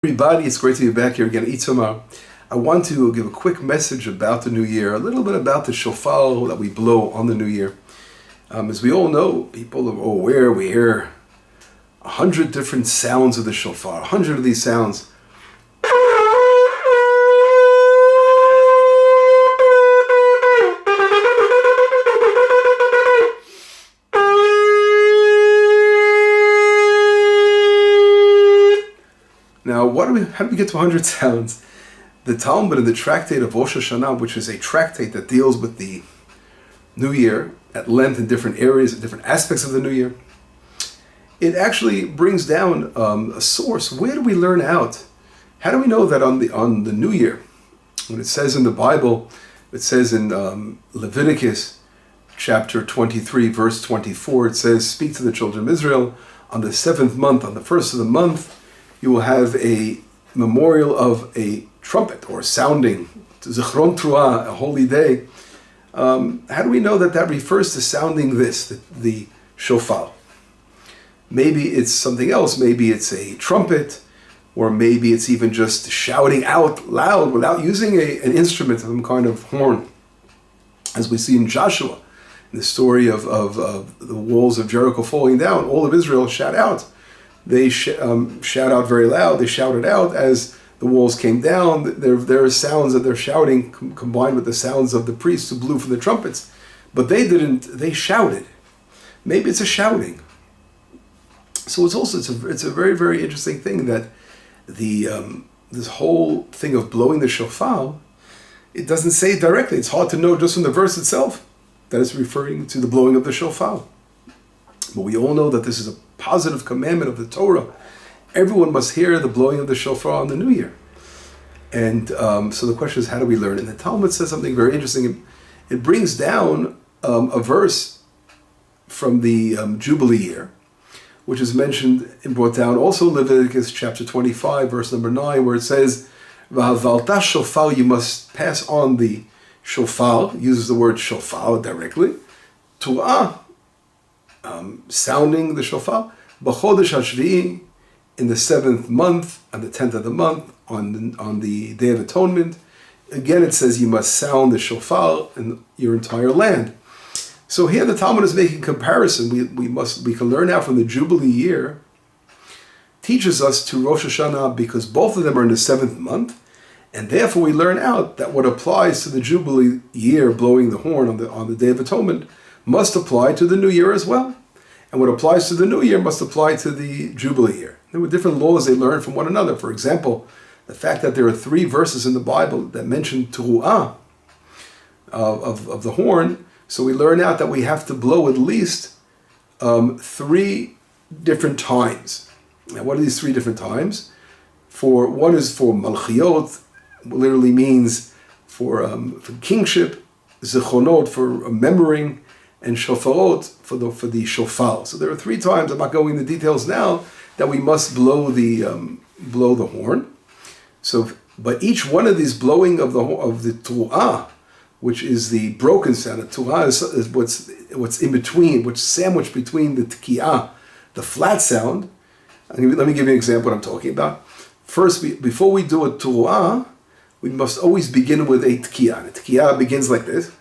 Everybody, it's great to be back here again. Itzamar. I want to give a quick message about the new year, a little bit about the shofar that we blow on the new year. As we all know, people are aware, we hear 100 different sounds of the shofar, 100 of these sounds. Now, how do we get to 100 sounds? The Talmud in the tractate of Rosh Hashana, which is a tractate that deals with the new year at length in different areas, and different aspects of the new year, it actually brings down a source. Where do we learn out? How do we know that on the new year, when it says in the Bible, it says in Leviticus chapter 23, verse 24, it says, "Speak to the children of Israel on the 7th month, on the first of the month, you will have a memorial of a trumpet or sounding, Zichron Truah, a holy day." How do we know that that refers to sounding this, the shofar? Maybe it's something else. Maybe it's a trumpet, or maybe it's even just shouting out loud without using an instrument, some kind of horn. As we see in Joshua, in the story of the walls of Jericho falling down, all of Israel shout out. They shout out very loud. They shouted out as the walls came down. There are sounds that they're shouting combined with the sounds of the priests who blew from the trumpets. But they didn't. They shouted. Maybe it's a shouting. So it's a very, very interesting thing that this whole thing of blowing the shofar, it doesn't say it directly. It's hard to know just from the verse itself that it's referring to the blowing of the shofar. But we all know that this is a positive commandment of the Torah. Everyone must hear the blowing of the shofar on the new year. And so the question is, how do we learn? And the Talmud says something very interesting. It brings down a verse from the Jubilee year, which is mentioned and brought down also in Leviticus chapter 25, verse number 9, where it says, "V'havalta shofar," you must pass on the shofar, uses the word shofar directly, tu'ah, sounding the shofar, b'chodesh hashvi'i, in the 7th month, on the 10th of the month, on the Day of Atonement. Again, it says you must sound the shofar in your entire land. So here the Talmud is making comparison. We can learn out from the Jubilee year, teaches us to Rosh Hashana, because both of them are in the 7th month, and therefore we learn out that what applies to the Jubilee year, blowing the horn on the Day of Atonement, must apply to the new year as well. And what applies to the new year must apply to the Jubilee year. There were different laws they learned from one another. For example, the fact that there are 3 verses in the Bible that mention Teruah of the horn, so we learn out that we have to blow at least 3 different times. Now, what are these 3 different times? One is for Malchiot, literally means for kingship, Zichronot for remembering, and Shofarot for the shofar. So there are 3 times, I'm not going into details now, that we must blow the horn. So, but each one of these blowing of the Tu'ah, which is the broken sound, the Tu'ah is what's in between, what's sandwiched between the T'ki'ah, the flat sound. Let me give you an example of what I'm talking about. First, before we do a Tu'ah, we must always begin with a T'ki'ah. The T'ki'ah begins like this.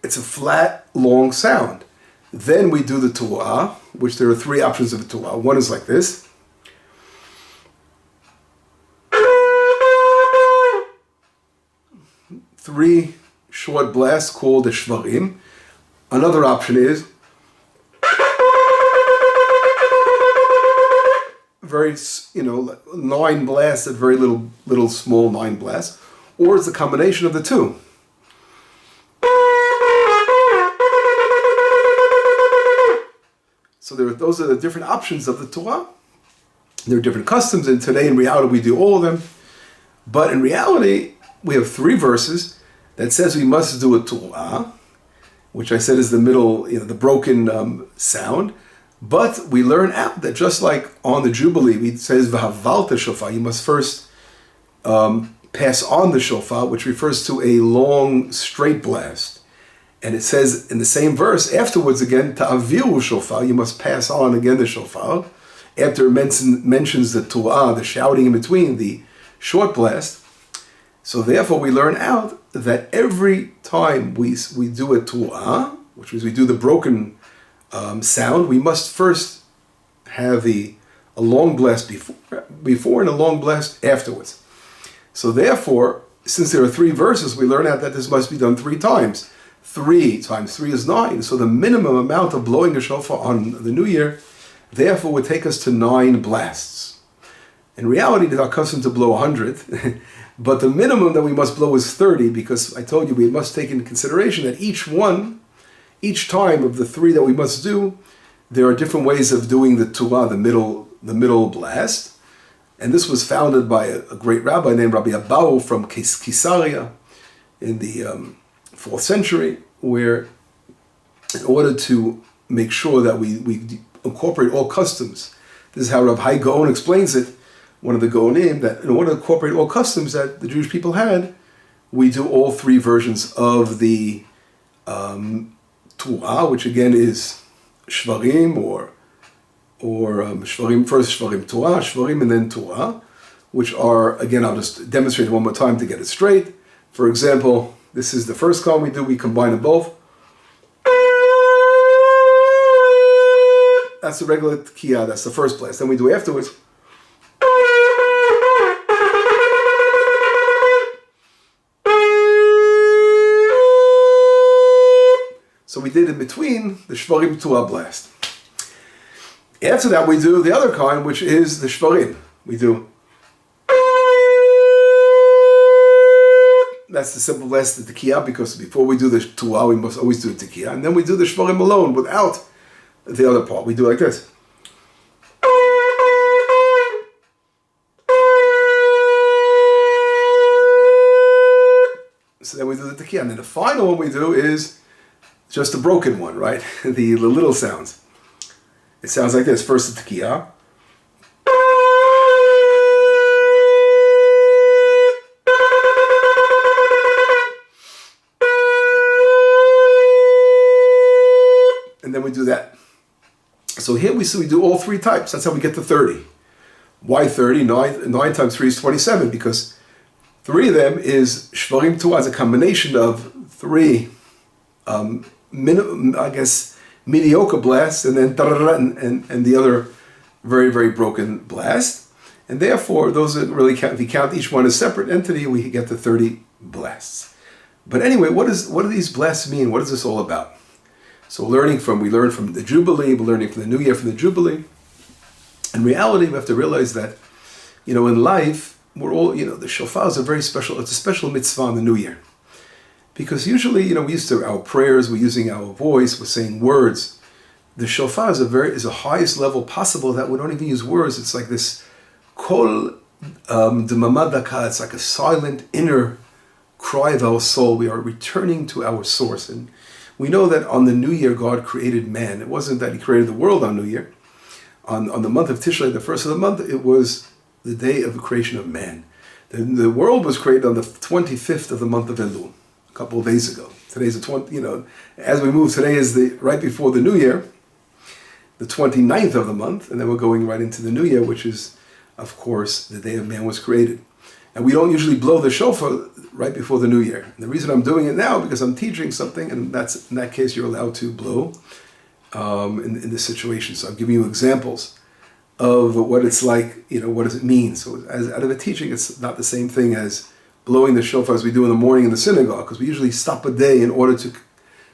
It's a flat, long sound. Then we do the Tu'ah, which there are 3 options of the Tu'ah. One is like this. Three short blasts called the Shvarim. Another option is very, 9 blasts at very little small 9 blasts. Or it's a combination of the 2. So those are the different options of the Torah. There are different customs, and today in reality we do all of them. But in reality, we have 3 verses that says we must do a Torah, which I said is the middle, the broken sound. But we learn out that just like on the Jubilee, it says V'havalta shofar, you must first pass on the shofar, which refers to a long straight blast. And it says in the same verse afterwards again, ta'aviru shofar, you must pass on again the shofar. After it mentions the tu'ah, the shouting in between, the short blast. So therefore we learn out that every time we do a tu'ah, which means we do the broken sound, we must first have a long blast before and a long blast afterwards. So therefore, since there are 3 verses, we learn out that this must be done 3 times. 3 times 3 is 9. So the minimum amount of blowing a shofar on the New Year, therefore, would take us to 9 blasts. In reality, it's our custom to blow 100, but the minimum that we must blow is 30, because I told you we must take into consideration that each time of the 3 that we must do, there are different ways of doing the tu'ah, the middle blast. And this was founded by a great rabbi named Rabbi Abau from Caesarea in the 4th century, where in order to make sure that we incorporate all customs, this is how Rav Hai Gaon explains it, one of the Gaonim, that in order to incorporate all customs that the Jewish people had, we do all 3 versions of the tu'ah, which again is shvarim or shvarim, first shvarim tu'ah, shvarim and then tu'ah, which are, again, I'll just demonstrate it one more time to get it straight. For example, this is the first column we do, we combine them both. That's the regular tekiah, that's the first blast. Then we do afterwards. So we did in between the shvarim tu'ah blast. After that, we do the other kind, which is the shvarim. We do. That's the simple blast, the tekiah, because before we do the tu'ah, we must always do the tekiah. And then we do the shvarim alone, without the other part. We do like this. So then we do the tekiah. And then the final one we do is just the broken one, right? the little sounds. It sounds like this. First the tekiah. And then we do that. So here we see we do all 3 types. That's how we get to 30. Why 30? 9 times 3 is 27, because 3 of them is shvarim tu'ah, as a combination of 3 mediocre blasts, and then and the other very, very broken blast. And therefore, those are really count. If you count each one as separate entity, we get to 30 blasts. But anyway, what do these blasts mean? What is this all about? So we learn from the Jubilee, we're learning from the New Year, from the Jubilee. In reality, we have to realize that, in life, we're all, the shofar is it's a special mitzvah on the New Year. Because usually, we used to our prayers, we're using our voice, we're saying words. The shofar is the highest level possible that we don't even use words. It's like this kol d'mamad daka. It's like a silent inner cry of our soul. We are returning to our source. And we know that on the New Year, God created man. It wasn't that He created the world on New Year. On the month of Tishrei, the first of the month, it was the day of the creation of man. The world was created on the 25th of the month of Elul, a couple of days ago. Today's the 20, as we move, today is right before the New Year, the 29th of the month, and then we're going right into the New Year, which is, of course, the day of man was created. And we don't usually blow the shofar right before the New Year. And the reason I'm doing it now, because I'm teaching something, and in that case, you're allowed to blow in this situation. So I'm giving you examples of what it's like, what does it mean? So out of a teaching, it's not the same thing as blowing the shofar as we do in the morning in the synagogue, because we usually stop a day in order to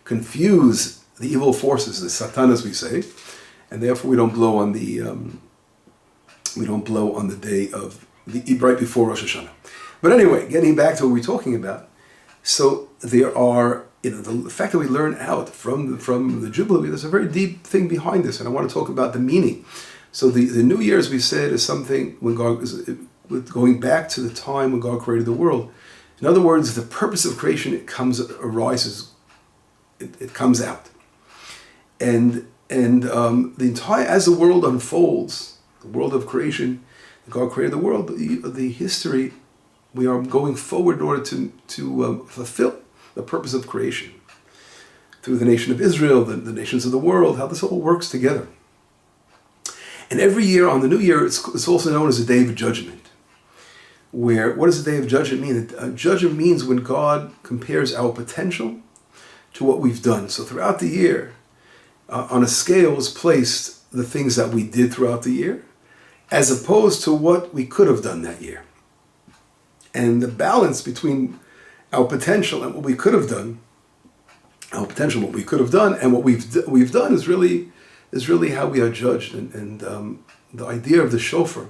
confuse the evil forces, the Satan, as we say, and therefore we don't blow on the day of right before Rosh Hashana. But anyway, getting back to what we're talking about, so there are, the fact that we learn out from the Jubilee, there's a very deep thing behind this, and I want to talk about the meaning. So the New Year, as we said, is something when God is going back to the time when God created the world. In other words, the purpose of creation it comes out, and the entire, as the world unfolds, the world of creation, God created the world, the history, we are going forward in order to fulfill the purpose of creation. through the nation of Israel, the nations of the world, how this all works together. And every year on the New Year, it's also known as a day of judgment. Where, what does the day of judgment mean? Judgment means when God compares our potential to what we've done. So throughout the year, on a scale is placed the things that we did throughout the year, as opposed to what we could have done that year. And the balance between our potential and what we could have done, and what we've done is really how we are judged. And the idea of the shofar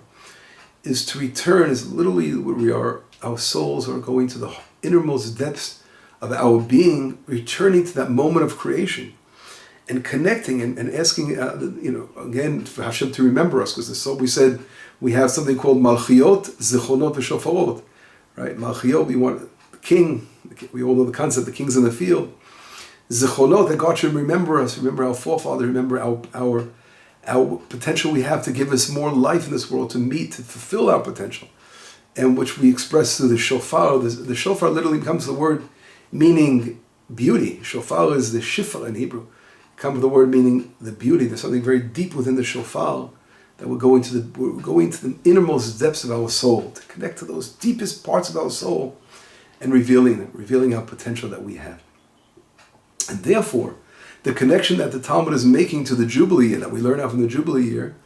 is to return, is literally where our souls are going to the innermost depths of our being, returning to that moment of creation and connecting and asking, again, for Hashem to remember us, because so we said we have something called malchiot, zichronot, v'shofarot, right? Malchiot, we want the king. We all know the concept, the king's in the field. Zichronot, that God should remember us, remember our forefather, remember our potential we have to give us more life in this world, to fulfill our potential, and which we express through the shofar. The shofar literally becomes the word meaning beauty. Shofar is the shifar in Hebrew. It comes the word meaning the beauty. There's something very deep within the shofar that we're going to the innermost depths of our soul, to connect to those deepest parts of our soul and revealing our potential that we have. And therefore, the connection that the Talmud is making to the Jubilee year, that we learn out from the Jubilee year,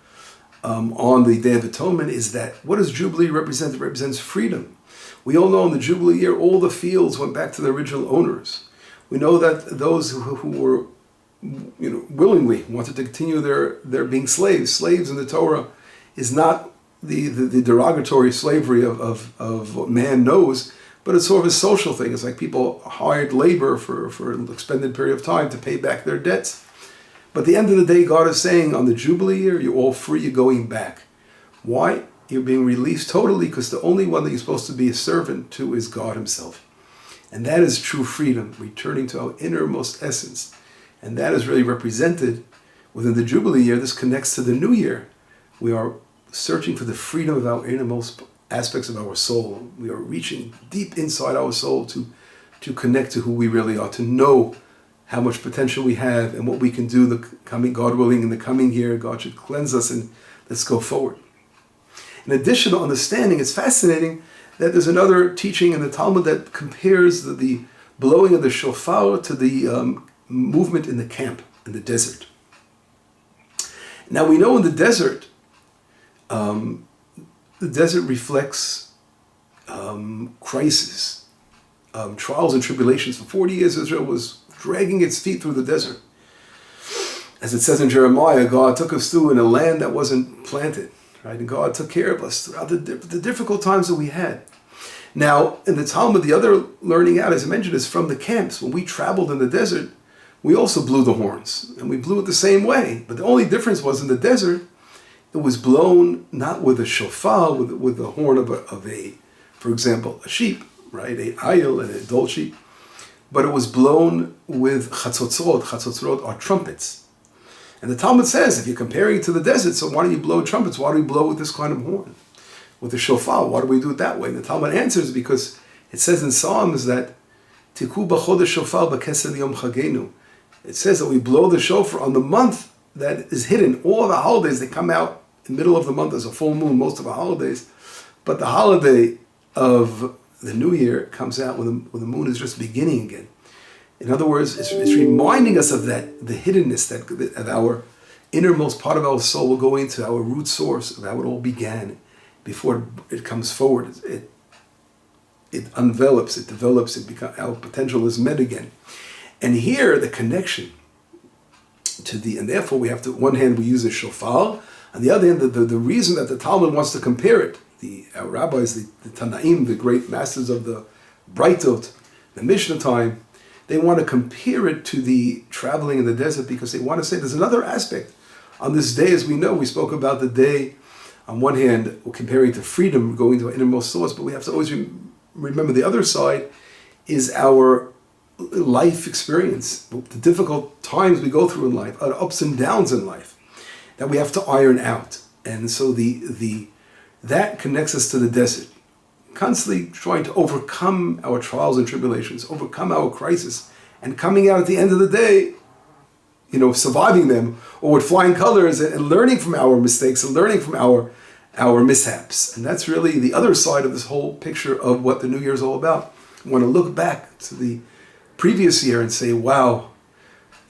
on the Day of Atonement, is that what does Jubilee represent? It represents freedom. We all know in the Jubilee year, all the fields went back to the original owners. We know that those who were, willingly wanted to continue their being slaves. Slaves in the Torah is not the derogatory slavery of what man knows, but it's sort of a social thing. It's like people hired labor for an extended period of time to pay back their debts. But at the end of the day, God is saying on the Jubilee year, you're all free, you're going back. Why? You're being released totally, because the only one that you're supposed to be a servant to is God himself. And that is true freedom, returning to our innermost essence. And that is really represented within the Jubilee year. This connects to the New Year. We are searching for the freedom of our innermost aspects of our soul. We are reaching deep inside our soul to connect to who we really are, to know how much potential we have and what we can do, God willing, in the coming year. God should cleanse us, and let's go forward. In addition to understanding, it's fascinating that there's another teaching in the Talmud that compares the blowing of the shofar to the movement in the camp, in the desert. Now we know in the desert reflects crisis, trials and tribulations. For 40 years, Israel was dragging its feet through the desert. As it says in Jeremiah, God took us through in a land that wasn't planted, right? And God took care of us throughout the difficult times that we had. Now, in the Talmud, the other learning out, as I mentioned, is from the camps. When we traveled in the desert, we also blew the horns, and we blew it the same way. But the only difference was in the desert, it was blown not with a shofar, with the horn of a, for example, a sheep, right? A ayil, an adult sheep. But it was blown with chatzotzrot. Chatzotzrot are trumpets. And the Talmud says, if you're comparing it to the desert, so why don't you blow trumpets? Why do we blow with this kind of horn? With the shofar, why do we do it that way? And the Talmud answers because it says in Psalms that Tiku b'chodesh shofar b'kesel yom chagenu. It says that we blow the shofar on the month that is hidden. All of the holidays, they come out in the middle of the month. There's a full moon, most of the holidays. But the holiday of the New Year comes out when the moon is just beginning again. In other words, it's reminding us of that, the hiddenness of our innermost part of our soul. Will go into our root source of how it all began before it comes forward. It envelops, it develops, our potential is met again. And here, the connection and therefore we have to, on one hand, we use a shofar. On the other hand, the reason that the Talmud wants to compare it, our rabbis, the Tanaim, the great masters of the Breitot, the Mishnah time, they want to compare it to the traveling in the desert because they want to say there's another aspect. On this day, as we know, we spoke about the day, on one hand, we're comparing to freedom, going to our innermost source, but we have to always remember the other side is our life experience, the difficult times we go through in life, ups and downs in life, that we have to iron out. And so that connects us to the desert, constantly trying to overcome our trials and tribulations, overcome our crisis, and coming out at the end of the day, surviving them, or with flying colors, and learning from our mistakes and learning from our mishaps. And that's really the other side of this whole picture of what the New Year is all about. I want to look back to the previous year and say, wow,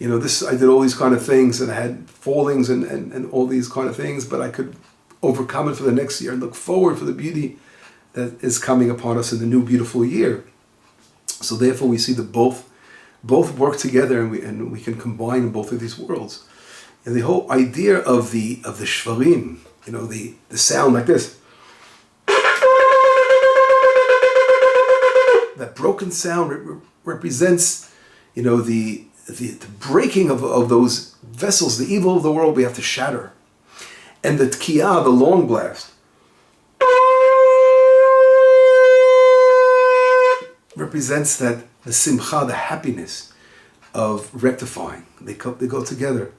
I did all these kind of things, and I had fallings and all these kind of things, but I could overcome it for the next year and look forward for the beauty that is coming upon us in the new beautiful year. So therefore we see that both work together, and we can combine both of these worlds. And the whole idea of the shvarim, the sound like this, that broken sound represents, the breaking of those vessels, the evil of the world we have to shatter. And the tkiyah, the long blast, represents that the simcha, the happiness of rectifying. They go together.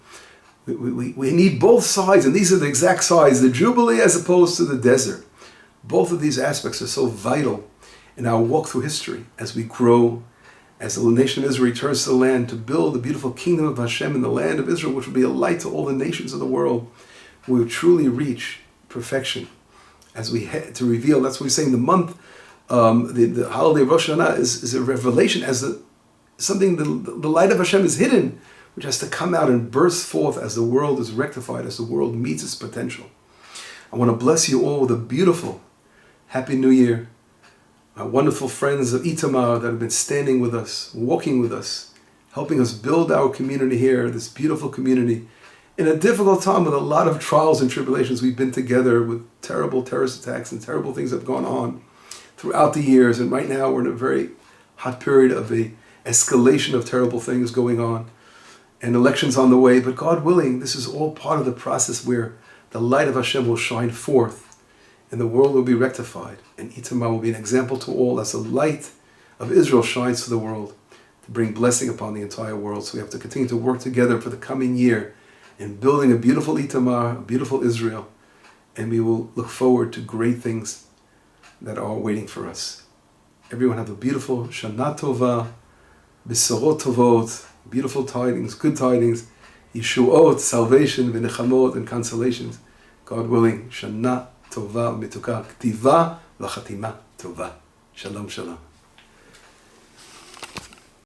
We need both sides, and these are the exact sides, the Jubilee as opposed to the desert. Both of these aspects are so vital in our walk through history as we grow, as the nation of Israel returns to the land to build the beautiful kingdom of Hashem in the land of Israel, which will be a light to all the nations of the world. We will truly reach perfection as we head to reveal. That's what we're saying. The month, the holiday of Rosh Hashana is a revelation, as something the light of Hashem is hidden, which has to come out and burst forth as the world is rectified, as the world meets its potential. I want to bless you all with a beautiful, happy New Year. My wonderful friends of Itamar that have been standing with us, walking with us, helping us build our community here, this beautiful community. In a difficult time with a lot of trials and tribulations, we've been together with terrible terrorist attacks and terrible things that have gone on throughout the years. And right now we're in a very hot period of a escalation of terrible things going on, and elections on the way. But God willing, this is all part of the process where the light of Hashem will shine forth and the world will be rectified. And Itamar will be an example to all as the light of Israel shines to the world to bring blessing upon the entire world. So we have to continue to work together for the coming year in building a beautiful Itamar, a beautiful Israel. And we will look forward to great things that are waiting for us. Everyone have a beautiful Shana Tova, Besorot Tovot, beautiful tidings, good tidings, Yeshuot, salvation, V'nechamot, and consolations. God willing, Shana Tova Mituka, Ktiva V'chatima Tova. Shalom, shalom.